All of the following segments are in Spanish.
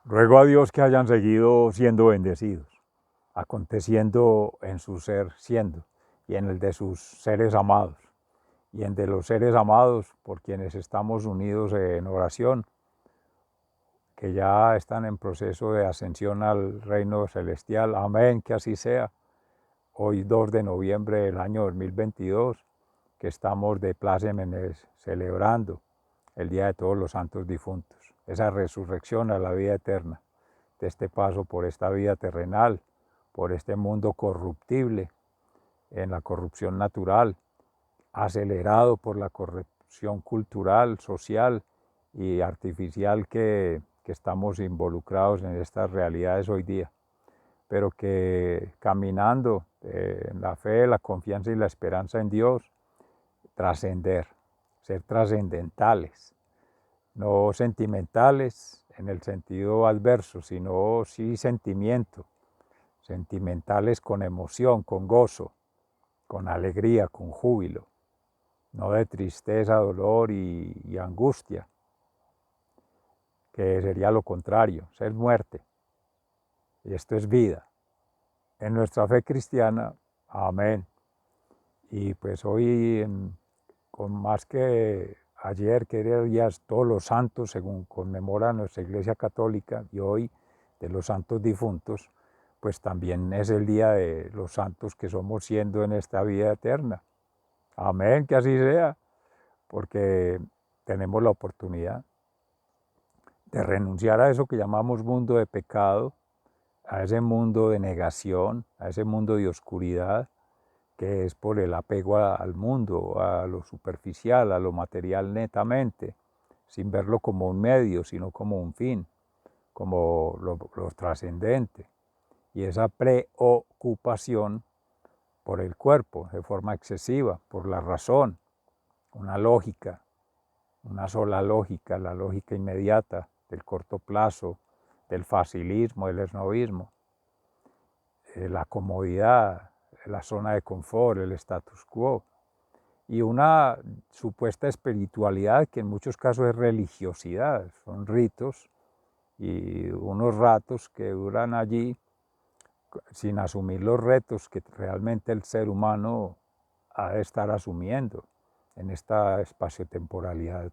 Ruego a Dios que hayan seguido siendo bendecidos, aconteciendo en su ser siendo y en el de sus seres amados y en de los seres amados por quienes estamos unidos en oración, que ya están en proceso de ascensión al reino celestial. Amén, que así sea. Hoy 2 de noviembre del año 2022, que estamos de plácemes celebrando el Día de Todos los Santos Difuntos, esa resurrección a la vida eterna, de este paso por esta vida terrenal, por este mundo corruptible, en la corrupción natural, acelerado por la corrupción cultural, social y artificial que estamos involucrados en estas realidades hoy día, pero que caminando en la fe, la confianza y la esperanza en Dios, trascender, ser trascendentales, no sentimentales en el sentido adverso, sino sí sentimiento, sentimentales con emoción, con gozo, con alegría, con júbilo, no de tristeza, dolor y angustia, que sería lo contrario, ser muerte. Y esto es vida. En nuestra fe cristiana, amén. Y pues hoy, con más que ayer, que era días todos los santos, según conmemora nuestra Iglesia Católica, y hoy de los santos difuntos, pues también es el día de los santos que somos siendo en esta vida eterna. Amén, que así sea, porque tenemos la oportunidad de renunciar a eso que llamamos mundo de pecado, a ese mundo de negación, a ese mundo de oscuridad, que es por el apego al mundo, a lo superficial, a lo material netamente, sin verlo como un medio, sino como un fin, como lo trascendente. Y esa preocupación por el cuerpo de forma excesiva, por la razón, una lógica, una sola lógica, la lógica inmediata del corto plazo, del facilismo, del esnovismo, la comodidad, la zona de confort, el status quo, y una supuesta espiritualidad que en muchos casos es religiosidad, son ritos y unos ratos que duran allí sin asumir los retos que realmente el ser humano ha de estar asumiendo en esta espaciotemporalidad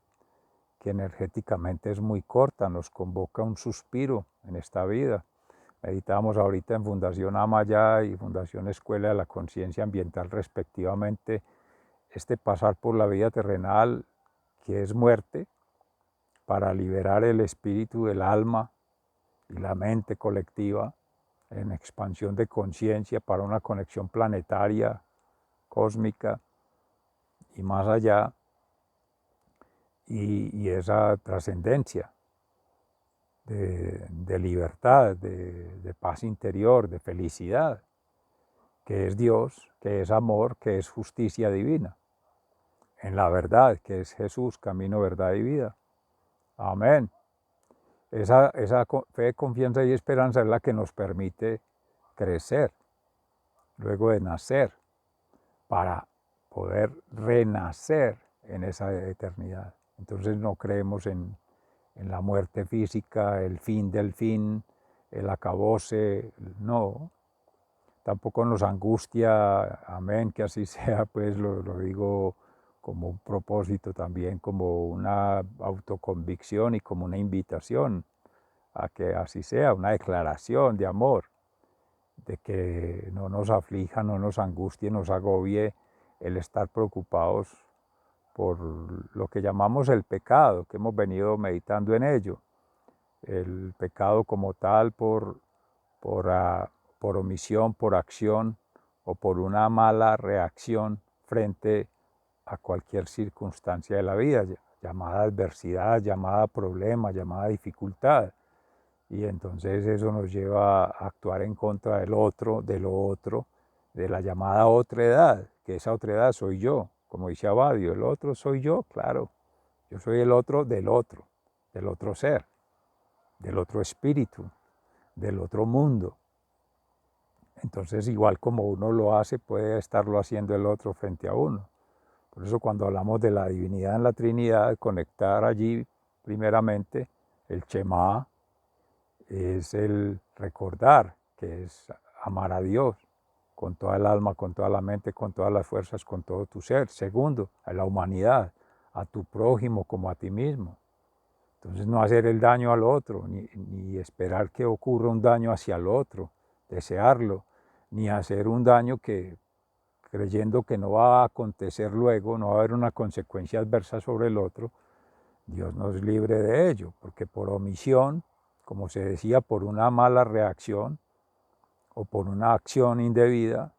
que energéticamente es muy corta, nos convoca un suspiro en esta vida. Meditamos ahorita en Fundación Amaya y Fundación Escuela de la Conciencia Ambiental respectivamente este pasar por la vida terrenal que es muerte para liberar el espíritu del alma y la mente colectiva en expansión de conciencia para una conexión planetaria, cósmica y más allá, y esa trascendencia de libertad, de paz interior, de felicidad, que es Dios, que es amor, que es justicia divina, en la verdad, que es Jesús, camino, verdad y vida. Amén. Esa fe, confianza y esperanza es la que nos permite crecer luego de nacer para poder renacer en esa eternidad. Entonces no creemos en la muerte física, el fin del fin, el acabose, no. Tampoco nos angustia, amén, que así sea, pues lo digo como un propósito también, como una autoconvicción y como una invitación a que así sea, una declaración de amor, de que no nos aflija, no nos angustie, nos agobie el estar preocupados por lo que llamamos el pecado, que hemos venido meditando en ello. El pecado como tal por omisión, por acción o por una mala reacción frente a cualquier circunstancia de la vida, llamada adversidad, llamada problema, llamada dificultad. Y entonces eso nos lleva a actuar en contra del otro, de lo otro, de la llamada otredad, que esa otredad soy yo, como dice Abadio, el otro soy yo, claro, yo soy el otro del otro ser, del otro espíritu, del otro mundo. Entonces, igual como uno lo hace, puede estarlo haciendo el otro frente a uno. Por eso cuando hablamos de la divinidad en la Trinidad, conectar allí primeramente el Shema, es el recordar que es amar a Dios con toda el alma, con toda la mente, con todas las fuerzas, con todo tu ser. Segundo, a la humanidad, a tu prójimo como a ti mismo. Entonces no hacer el daño al otro, ni esperar que ocurra un daño hacia el otro, desearlo, ni hacer un daño que creyendo que no va a acontecer luego, no va a haber una consecuencia adversa sobre el otro. Dios nos libre de ello, porque por omisión, como se decía, por una mala reacción o por una acción indebida,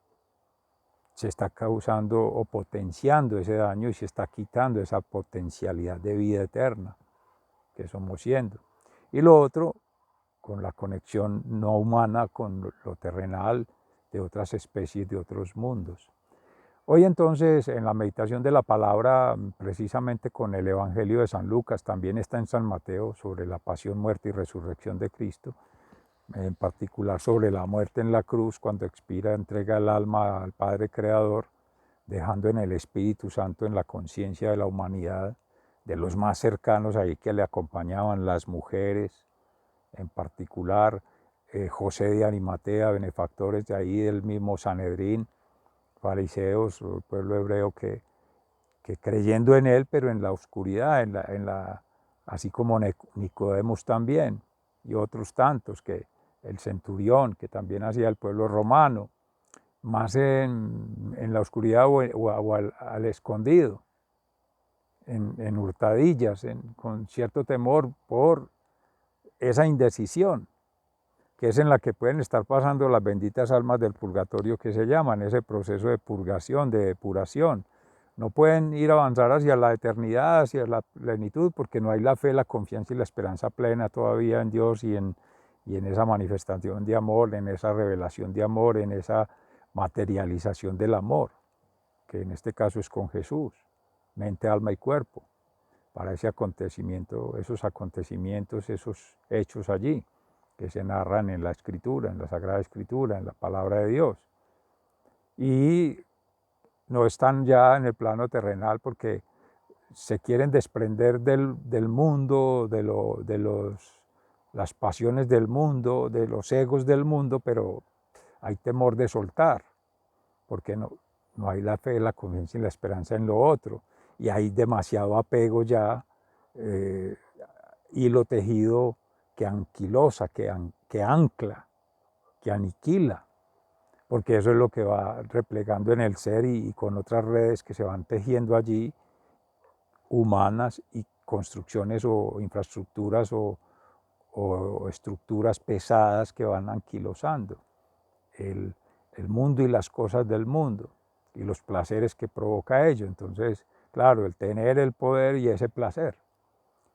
se está causando o potenciando ese daño y se está quitando esa potencialidad de vida eterna que somos siendo. Y lo otro, con la conexión no humana con lo terrenal de otras especies, de otros mundos. Hoy entonces en la meditación de la palabra, precisamente con el Evangelio de San Lucas, también está en San Mateo sobre la pasión, muerte y resurrección de Cristo, en particular sobre la muerte en la cruz, cuando expira, entrega el alma al Padre Creador, dejando en el Espíritu Santo, en la conciencia de la humanidad, de los más cercanos ahí que le acompañaban, las mujeres, en particular José de Arimatea, benefactores de ahí del mismo Sanedrín, fariseos, el pueblo hebreo que creyendo en él, pero en la oscuridad, así como Nicodemos también, y otros tantos, que el centurión, que también hacía el pueblo romano, más en la oscuridad o al escondido, en hurtadillas, con cierto temor por esa indecisión, que es en la que pueden estar pasando las benditas almas del purgatorio que se llaman, ese proceso de purgación, de depuración. No pueden ir a avanzar hacia la eternidad, hacia la plenitud, porque no hay la fe, la confianza y la esperanza plena todavía en Dios y en esa manifestación de amor, en esa revelación de amor, en esa materialización del amor, que en este caso es con Jesús, mente, alma y cuerpo, para ese acontecimiento, esos acontecimientos, esos hechos allí, que se narran en la Escritura, en la Sagrada Escritura, en la Palabra de Dios. Y no están ya en el plano terrenal porque se quieren desprender del mundo, las pasiones del mundo, de los egos del mundo, pero hay temor de soltar, porque no hay la fe, la confianza y la esperanza en lo otro, y hay demasiado apego ya, hilo tejido que anquilosa, que ancla, que aniquila, porque eso es lo que va replegando en el ser y con otras redes que se van tejiendo allí, humanas y construcciones o infraestructuras o estructuras pesadas que van anquilosando el mundo y las cosas del mundo y los placeres que provoca ello. Entonces, claro, el tener el poder y ese placer,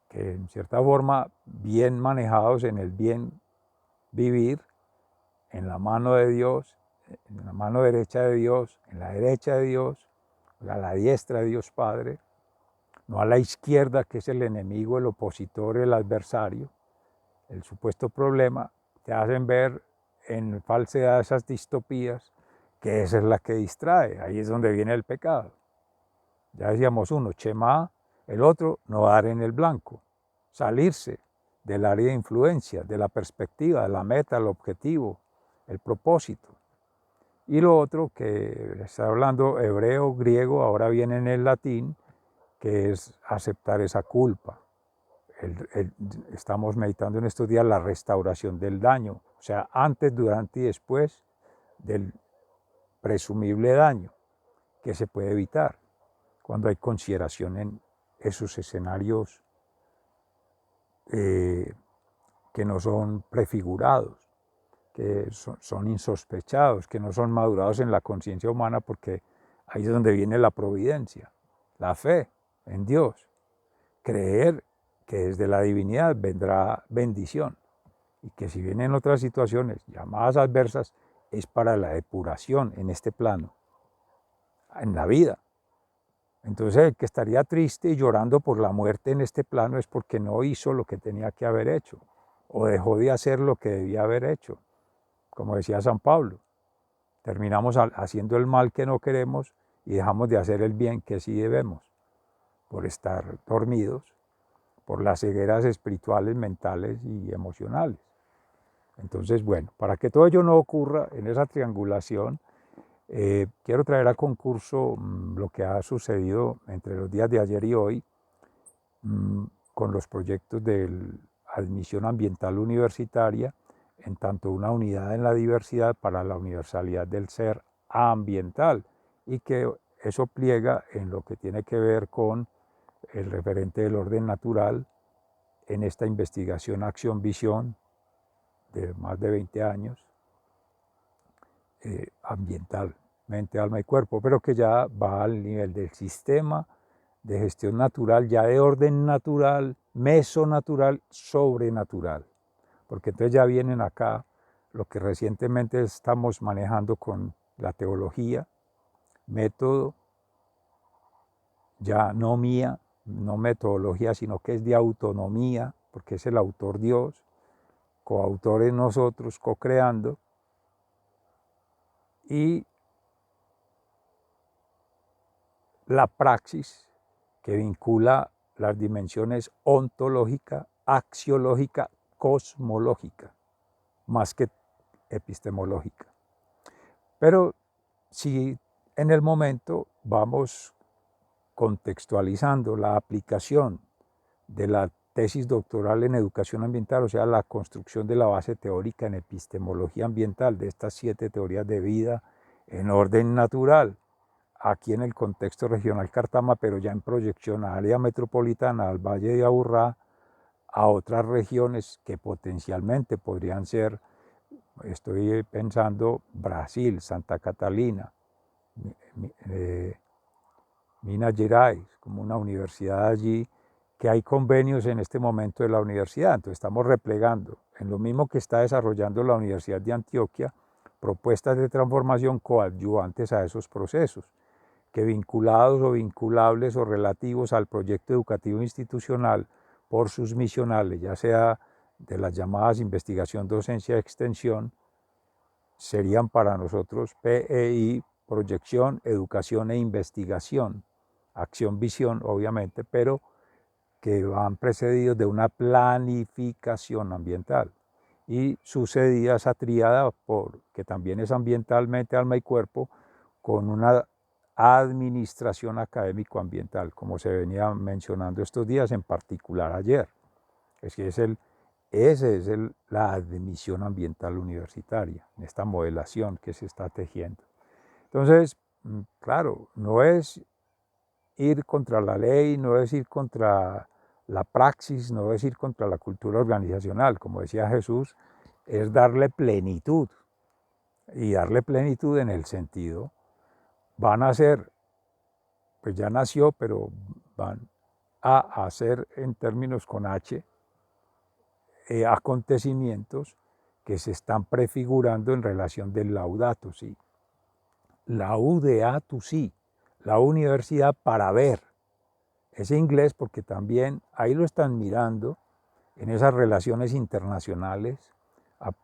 que en cierta forma, bien manejados en el bien vivir, en la mano de Dios, en la mano derecha de Dios, en la derecha de Dios, a la diestra de Dios Padre, no a la izquierda, que es el enemigo, el opositor, el adversario, el supuesto problema, te hacen ver en falsedad esas distopías, que esa es la que distrae, ahí es donde viene el pecado. Ya decíamos uno, Shema, el otro, no dar en el blanco, salirse del área de influencia, de la perspectiva, de la meta, el objetivo, el propósito. Y lo otro, que está hablando hebreo, griego, ahora viene en el latín, que es aceptar esa culpa. Estamos meditando en estos días la restauración del daño, o sea, antes, durante y después del presumible daño que se puede evitar cuando hay consideración en esos escenarios que no son prefigurados, que son insospechados, que no son madurados en la conciencia humana, porque ahí es donde viene la providencia, la fe en Dios, creer que desde la divinidad vendrá bendición y que si vienen otras situaciones llamadas adversas es para la depuración en este plano, en la vida. Entonces el que estaría triste y llorando por la muerte en este plano es porque no hizo lo que tenía que haber hecho o dejó de hacer lo que debía haber hecho. Como decía San Pablo, terminamos haciendo el mal que no queremos y dejamos de hacer el bien que sí debemos, por estar dormidos, por las cegueras espirituales, mentales y emocionales. Entonces, bueno, para que todo ello no ocurra en esa triangulación, quiero traer a concurso lo que ha sucedido entre los días de ayer y hoy con los proyectos de admisión ambiental universitaria, en tanto una unidad en la diversidad para la universalidad del ser ambiental, y que eso pliega en lo que tiene que ver con el referente del orden natural en esta investigación acción-visión de más de 20 años, ambiental, mente, alma y cuerpo, pero que ya va al nivel del sistema de gestión natural, ya de orden natural, mesonatural, sobrenatural, porque entonces ya vienen acá lo que recientemente estamos manejando con la teología, método, ya no mía, no metodología, sino que es de autonomía, porque es el autor Dios, coautores nosotros, co-creando, y la praxis que vincula las dimensiones ontológica, axiológica, cosmológica, más que epistemológica. Pero si en el momento vamos contextualizando la aplicación de la tesis doctoral en educación ambiental, o sea, la construcción de la base teórica en epistemología ambiental de estas 7 teorías de vida en orden natural, aquí en el contexto regional Cartama, pero ya en proyección a área metropolitana, al Valle de Aburrá, a otras regiones que potencialmente podrían ser, estoy pensando, Brasil, Santa Catalina, Minas Gerais, como una universidad allí, que hay convenios en este momento de la universidad. Entonces estamos replegando, en lo mismo que está desarrollando la Universidad de Antioquia, propuestas de transformación coadyuvantes a esos procesos, que vinculados o vinculables o relativos al proyecto educativo institucional por sus misionales, ya sea de las llamadas investigación, docencia, extensión, serían para nosotros PEI, proyección, educación e investigación, acción, visión, obviamente, pero que van precedidos de una planificación ambiental y sucedida esa tríada, que también es ambientalmente alma y cuerpo, con una administración académico-ambiental, como se venía mencionando estos días, en particular ayer. Es que esa es la admisión ambiental universitaria, en esta modelación que se está tejiendo. Entonces, claro, no es ir contra la ley, no es ir contra la praxis, no es ir contra la cultura organizacional, como decía Jesús, es darle plenitud. Y darle plenitud en el sentido, van a ser, pues ya nació, pero van a hacer en términos con H, acontecimientos que se están prefigurando en relación del Laudato Si. Laudeatu Si, la universidad para ver. Ese inglés, porque también ahí lo están mirando en esas relaciones internacionales,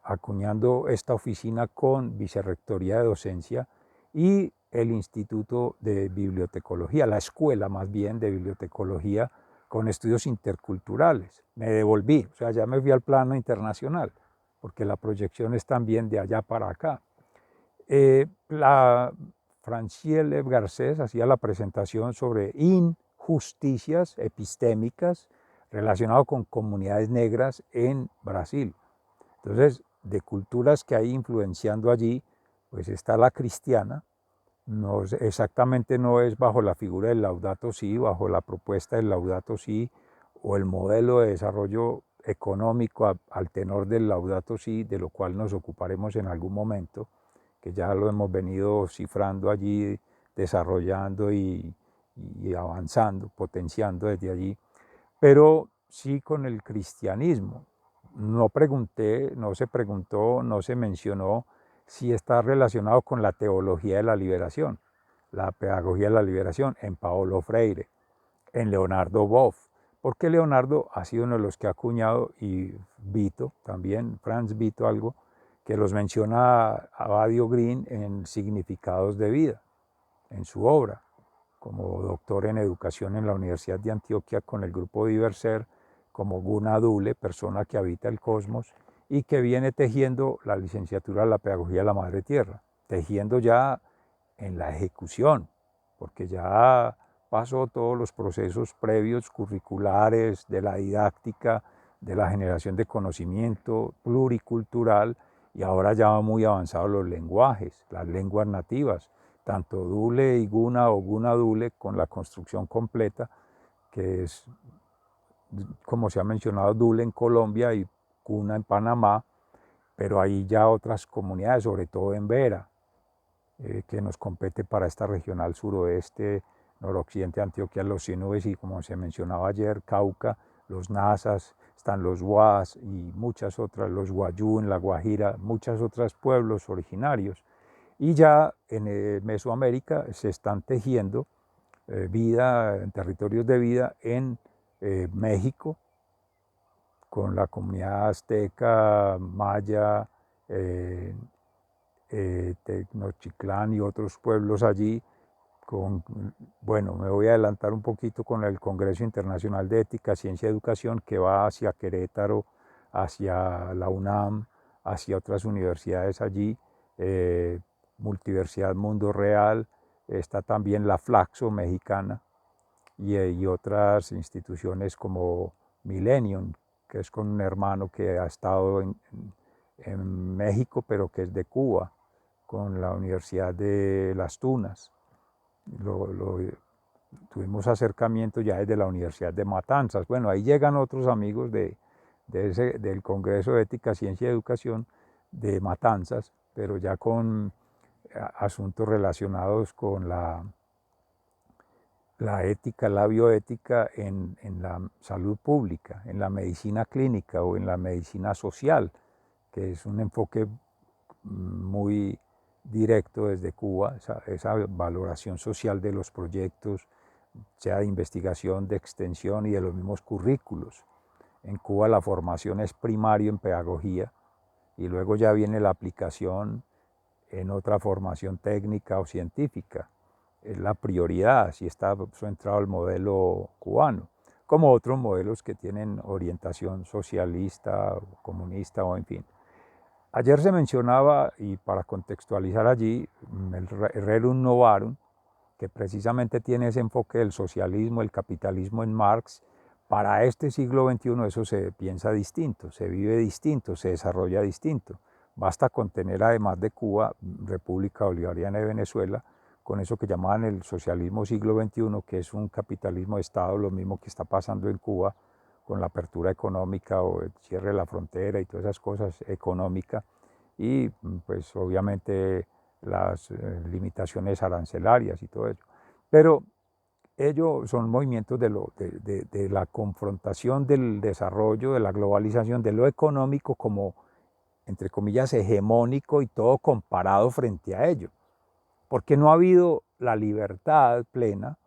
acuñando esta oficina con Vicerrectoría de Docencia y el Instituto de Bibliotecología, la escuela más bien de bibliotecología con estudios interculturales. Me devolví, o sea, ya me fui al plano internacional, porque la proyección es también de allá para acá. La Francielle Garcés hacía la presentación sobre injusticias epistémicas relacionado con comunidades negras en Brasil. Entonces, de culturas que hay influenciando allí, pues está la cristiana, exactamente no es bajo la figura del Laudato Si, bajo la propuesta del Laudato Si o el modelo de desarrollo económico al tenor del Laudato Si, de lo cual nos ocuparemos en algún momento, que ya lo hemos venido cifrando allí, desarrollando y avanzando, potenciando desde allí, pero sí con el cristianismo. No pregunté, no se preguntó, no se mencionó si está relacionado con la teología de la liberación, la pedagogía de la liberación en Paulo Freire, en Leonardo Boff, porque Leonardo ha sido uno de los que ha acuñado, y Vito también, Franz Vito algo, que los menciona a Badio Green en Significados de Vida, en su obra, como doctor en educación en la Universidad de Antioquia con el grupo Diverser, como Guna Dule, persona que habita el cosmos, y que viene tejiendo la licenciatura de la Pedagogía de la Madre Tierra, tejiendo ya en la ejecución, porque ya pasó todos los procesos previos curriculares de la didáctica, de la generación de conocimiento pluricultural, y ahora ya van muy avanzados los lenguajes, las lenguas nativas, tanto Dule y Guna o Guna Dule con la construcción completa, que es, como se ha mencionado, Dule en Colombia y Guna en Panamá, pero hay ya otras comunidades, sobre todo en Vera, que nos compete para esta regional suroeste, noroccidente de Antioquia, los Sinúes y, como se mencionaba ayer, Cauca, los Nazas, están los Guas y muchas otras, los Guayú en La Guajira, muchos otros pueblos originarios. Y ya en Mesoamérica se están tejiendo vida, territorios de vida en México, con la comunidad azteca, maya, Tenochtitlán y otros pueblos allí. Bueno, me voy a adelantar un poquito con el Congreso Internacional de Ética, Ciencia y Educación, que va hacia Querétaro, hacia la UNAM, hacia otras universidades allí, Multiversidad Mundo Real, está también la Flaxo mexicana y otras instituciones como Millennium, que es con un hermano que ha estado en México, pero que es de Cuba, con la Universidad de Las Tunas. Tuvimos acercamiento ya desde la Universidad de Matanzas. Bueno, ahí llegan otros amigos del Congreso de Ética, Ciencia y Educación de Matanzas, pero ya con asuntos relacionados con la ética, la bioética en la salud pública, en la medicina clínica o en la medicina social, que es un enfoque muy directo desde Cuba, esa valoración social de los proyectos, sea de investigación, de extensión y de los mismos currículos. En Cuba la formación es primario en pedagogía y luego ya viene la aplicación en otra formación técnica o científica. Es la prioridad, si está centrado el modelo cubano, como otros modelos que tienen orientación socialista, comunista o en fin. Ayer se mencionaba, y para contextualizar allí, el Rerum Novarum, que precisamente tiene ese enfoque del socialismo, el capitalismo en Marx. Para este siglo XXI eso se piensa distinto, se vive distinto, se desarrolla distinto. Basta con tener, además de Cuba, República Bolivariana de Venezuela, con eso que llamaban el socialismo siglo XXI, que es un capitalismo de Estado, lo mismo que está pasando en Cuba con la apertura económica o el cierre de la frontera y todas esas cosas económicas, y pues obviamente las limitaciones arancelarias y todo eso. Pero ellos son movimientos de la confrontación del desarrollo, de la globalización, de lo económico como, entre comillas, hegemónico y todo comparado frente a ello. Porque no ha habido la libertad plena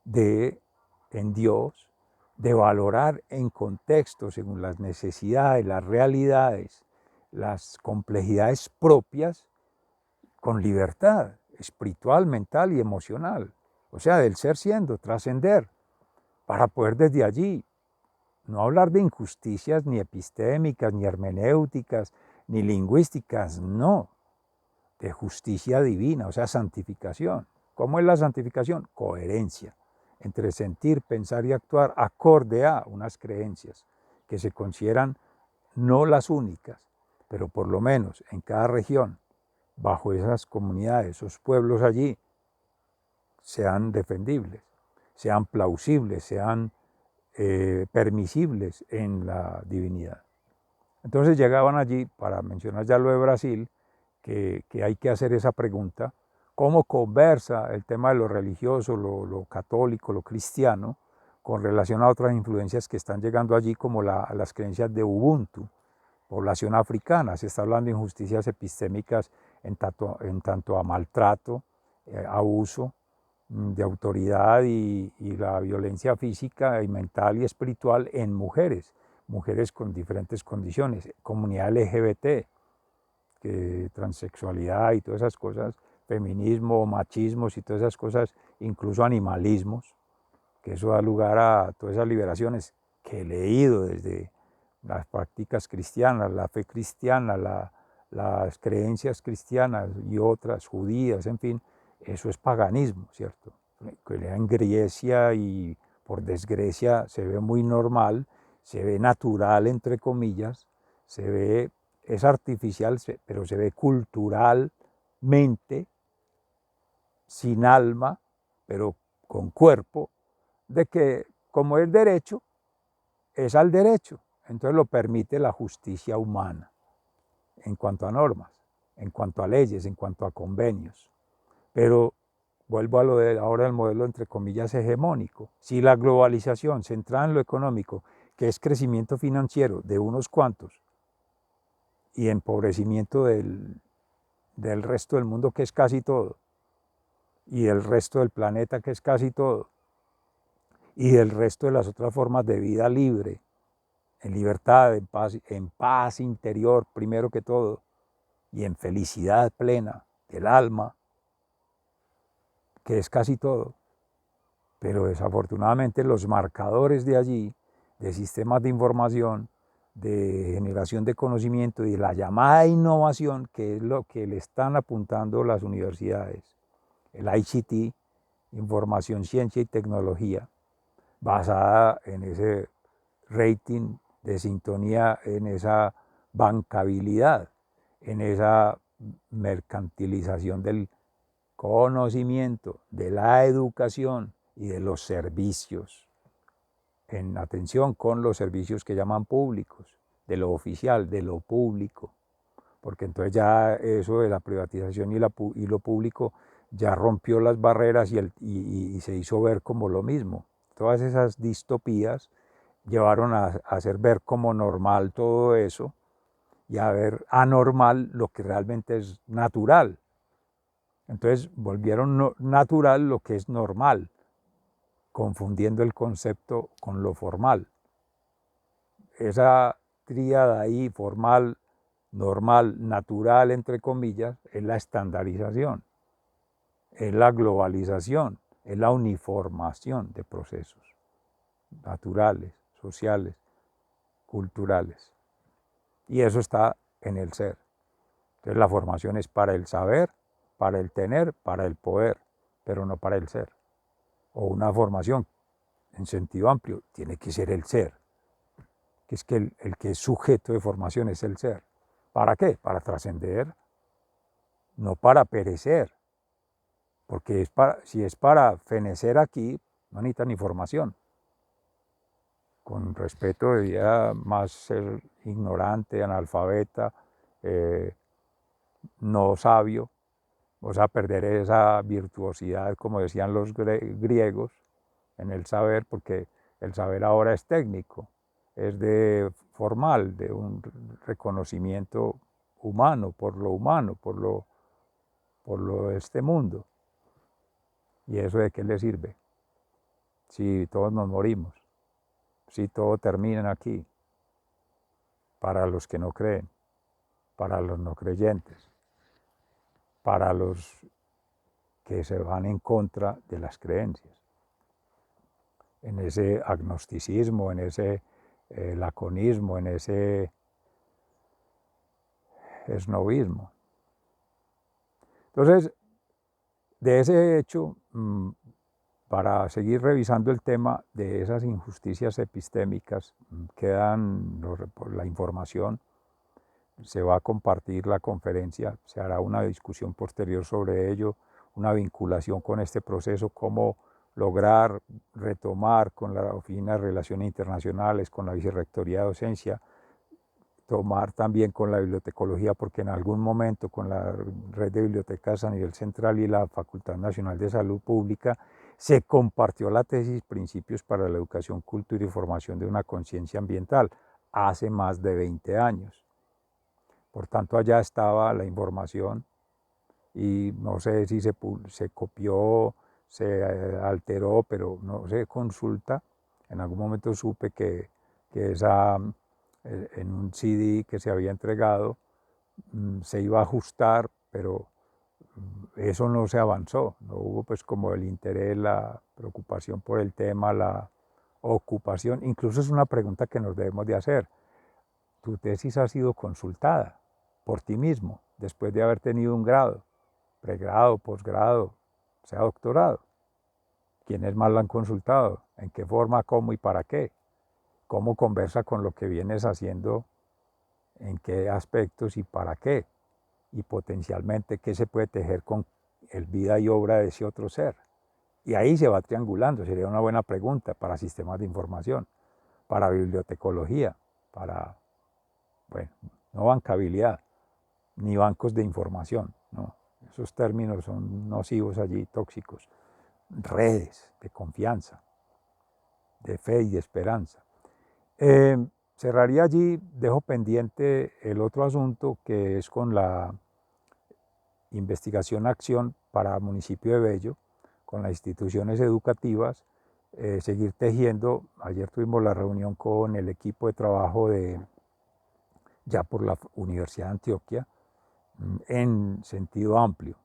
en Dios, de valorar en contexto, según las necesidades, las realidades, las complejidades propias, con libertad espiritual, mental y emocional. O sea, del ser siendo, trascender, para poder desde allí no hablar de injusticias ni epistémicas, ni hermenéuticas, ni lingüísticas, no, de justicia divina, o sea, santificación. ¿Cómo es la santificación? Coherencia entre sentir, pensar y actuar acorde a unas creencias que se consideran no las únicas, pero por lo menos en cada región, bajo esas comunidades, esos pueblos allí, sean defendibles, sean plausibles, sean permisibles en la divinidad. Entonces llegaban allí, para mencionar ya lo de Brasil, que hay que hacer esa pregunta: ¿cómo conversa el tema de lo religioso, lo católico, lo cristiano, con relación a otras influencias que están llegando allí, como las creencias de Ubuntu, población africana? Se está hablando de injusticias epistémicas en tanto a maltrato, abuso de autoridad y la violencia física y mental y espiritual en mujeres con diferentes condiciones, comunidad LGBT, transexualidad y todas esas cosas, feminismo, machismos y todas esas cosas, incluso animalismos, que eso da lugar a todas esas liberaciones que he leído desde las prácticas cristianas, la fe cristiana, las creencias cristianas y otras judías, en fin, eso es paganismo, ¿cierto? En Grecia y por desgracia se ve muy normal, se ve natural, entre comillas, se ve, es artificial, pero se ve culturalmente, sin alma, pero con cuerpo, de que como es derecho, es al derecho. Entonces lo permite la justicia humana en cuanto a normas, en cuanto a leyes, en cuanto a convenios. Pero vuelvo a lo de ahora el modelo entre comillas hegemónico. Si la globalización centrada en lo económico, que es crecimiento financiero de unos cuantos y empobrecimiento del resto del mundo, que es casi todo, y del resto del planeta, que es casi todo, y del resto de las otras formas de vida libre, en libertad, en paz interior primero que todo, y en felicidad plena del alma, que es casi todo. Pero desafortunadamente los marcadores de allí, de sistemas de información, de generación de conocimiento y de la llamada innovación, que es lo que le están apuntando las universidades, el ICT, información, ciencia y tecnología, basada en ese rating de sintonía, en esa bancabilidad, en esa mercantilización del conocimiento, de la educación y de los servicios, en atención con los servicios que llaman públicos, de lo oficial, de lo público, porque entonces ya eso de la privatización y lo público ya rompió las barreras y se hizo ver como lo mismo. Todas esas distopías llevaron a hacer ver como normal todo eso y a ver anormal lo que realmente es natural. Entonces volvieron natural lo que es normal, confundiendo el concepto con lo formal. Esa tríada ahí, formal, normal, natural, entre comillas, es la estandarización, es la globalización, es la uniformación de procesos naturales, sociales, culturales. Y eso está en el ser. Entonces la formación es para el saber, para el tener, para el poder, pero no para el ser. O una formación en sentido amplio tiene que ser el ser, que es que el que es sujeto de formación es el ser. ¿Para qué? Para trascender, no para perecer, porque si es para fenecer aquí, no necesita ni formación. Con respeto debería más ser ignorante, analfabeta, no sabio, o sea, perder esa virtuosidad, como decían los griegos, en el saber, porque el saber ahora es técnico, es de formal, de un reconocimiento humano, por lo de este mundo. ¿Y eso de qué le sirve? Si todos nos morimos, si todo termina aquí, para los que no creen, para los no creyentes, para los que se van en contra de las creencias, en ese agnosticismo, en ese laconismo, en ese esnovismo. Entonces, de ese hecho, para seguir revisando el tema de esas injusticias epistémicas, quedan la información, se va a compartir la conferencia, se hará una discusión posterior sobre ello, una vinculación con este proceso, cómo lograr retomar con la Oficina de Relaciones Internacionales, con la Vicerrectoría de Docencia, tomar también con la bibliotecología, porque en algún momento con la red de bibliotecas a nivel central y la Facultad Nacional de Salud Pública se compartió la tesis Principios para la Educación, Cultura y Formación de una Conciencia Ambiental hace más de 20 años. Por tanto, allá estaba la información y no sé si se copió, se alteró, pero no se consulta. En algún momento supe que en un CD que se había entregado se iba a ajustar, pero eso no se avanzó, no hubo pues como el interés, la preocupación por el tema, la ocupación. Incluso es una pregunta que nos debemos de hacer. tu tesis ha sido consultada por ti mismo después de haber tenido un grado, pregrado, posgrado, sea doctorado. ¿Quiénes más la han consultado? ¿En qué forma, cómo y para qué? ¿Cómo conversa con lo que vienes haciendo? ¿En qué aspectos y para qué? Y potencialmente qué se puede tejer con el vida y obra de ese otro ser. Y ahí se va triangulando, sería una buena pregunta para sistemas de información, para bibliotecología, para, bueno, no bancabilidad, ni bancos de información, no. Esos términos son nocivos allí, tóxicos. Redes de confianza, de fe y de esperanza. Cerraría allí, dejo pendiente el otro asunto que es con la investigación-acción para el municipio de Bello, con las instituciones educativas, seguir tejiendo. Ayer tuvimos la reunión con el equipo de trabajo ya por la Universidad de Antioquia, en sentido amplio.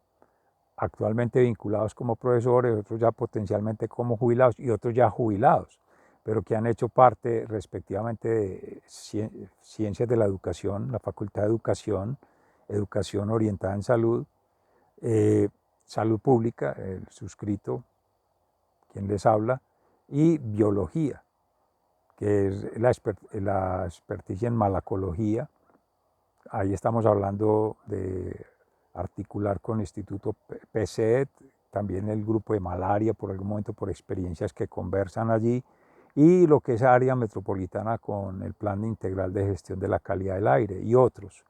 Actualmente vinculados como profesores, otros ya potencialmente como jubilados y otros ya jubilados, pero que han hecho parte respectivamente de Ciencias de la Educación, la Facultad de Educación, Educación Orientada en Salud, Salud Pública, el suscrito, quien les habla, y Biología, que es la experticia en malacología. Ahí estamos hablando de articular con el Instituto PCET, también el grupo de malaria, por algún momento por experiencias que conversan allí, y lo que es área metropolitana con el Plan Integral de Gestión de la Calidad del Aire y otros,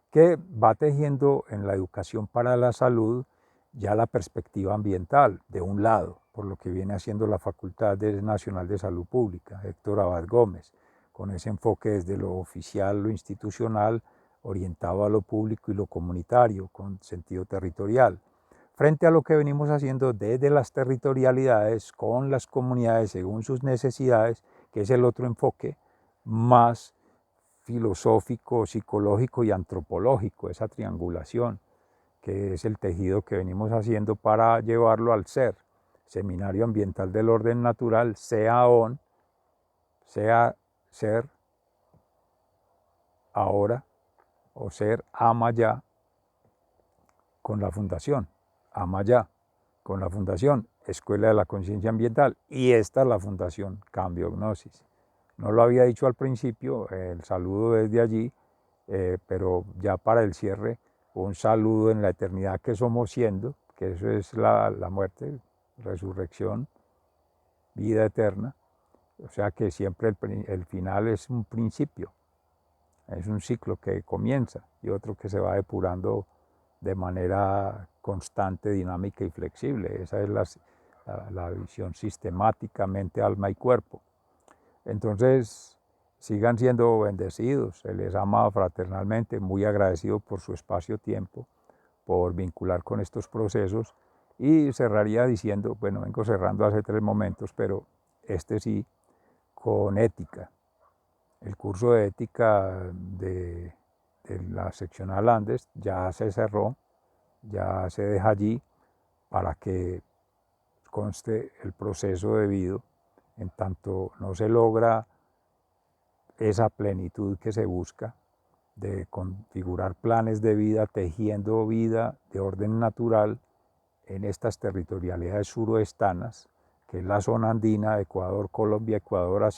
que va tejiendo en la educación para la salud ya la perspectiva ambiental, de un lado, por lo que viene haciendo la Facultad Nacional de Salud Pública, Héctor Abad Gómez, con ese enfoque desde lo oficial, lo institucional, orientado a lo público y lo comunitario, con sentido territorial, frente a lo que venimos haciendo desde las territorialidades, con las comunidades según sus necesidades, que es el otro enfoque más filosófico, psicológico y antropológico, esa triangulación, que es el tejido que venimos haciendo para llevarlo al ser. Seminario Ambiental del Orden Natural, sea ON, sea ser ahora, o ser ama ya, con la Fundación, ama ya, con la Fundación Escuela de la Conciencia Ambiental, y esta es la Fundación Cambio Gnosis. No lo había dicho al principio, el saludo desde allí, pero ya para el cierre, un saludo en la eternidad que somos siendo, que eso es la muerte, resurrección, vida eterna. O sea que siempre el final es un principio, es un ciclo que comienza y otro que se va depurando de manera constante, dinámica y flexible. Esa es la visión sistemáticamente alma y cuerpo. Entonces, sigan siendo bendecidos, se les ama fraternalmente, muy agradecido por su espacio-tiempo, por vincular con estos procesos, y cerraría diciendo, bueno, vengo cerrando hace 3 momentos, pero este sí, con ética. El curso de ética de la seccional Andes ya se cerró, ya se deja allí para que conste el proceso debido, en tanto no se logra esa plenitud que se busca de configurar planes de vida, tejiendo vida de orden natural en estas territorialidades suroestanas, que es la zona andina, Ecuador, Colombia, Ecuador,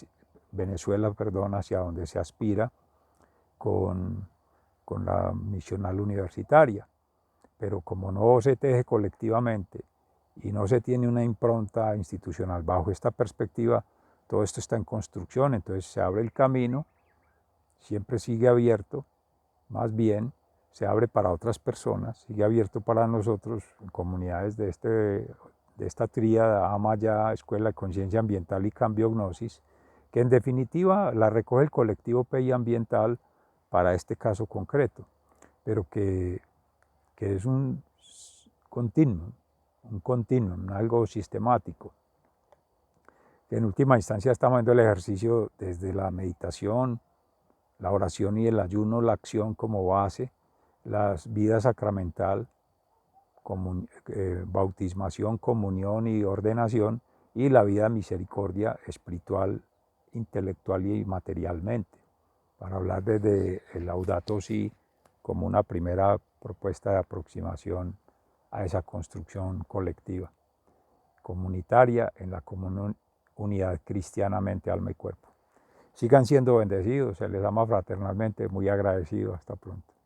Venezuela, perdón, hacia donde se aspira con la misional universitaria. Pero como no se teje colectivamente y no se tiene una impronta institucional bajo esta perspectiva, todo esto está en construcción, entonces se abre el camino, siempre sigue abierto, más bien se abre para otras personas, sigue abierto para nosotros, comunidades de esta tríada, AMA-YA, Escuela de Conciencia Ambiental y Cambio Gnosis, que en definitiva la recoge el colectivo PI Ambiental para este caso concreto, pero que es un continuum, algo sistemático. En última instancia estamos viendo el ejercicio desde la meditación, la oración y el ayuno, la acción como base, la vida sacramental, bautismación, comunión y ordenación, y la vida misericordia espiritual, intelectual y materialmente. para hablar desde el Laudato Si como una primera propuesta de aproximación a esa construcción colectiva, comunitaria en la unidad cristianamente alma y cuerpo. Sigan siendo bendecidos, se les ama fraternalmente, muy agradecido, hasta pronto.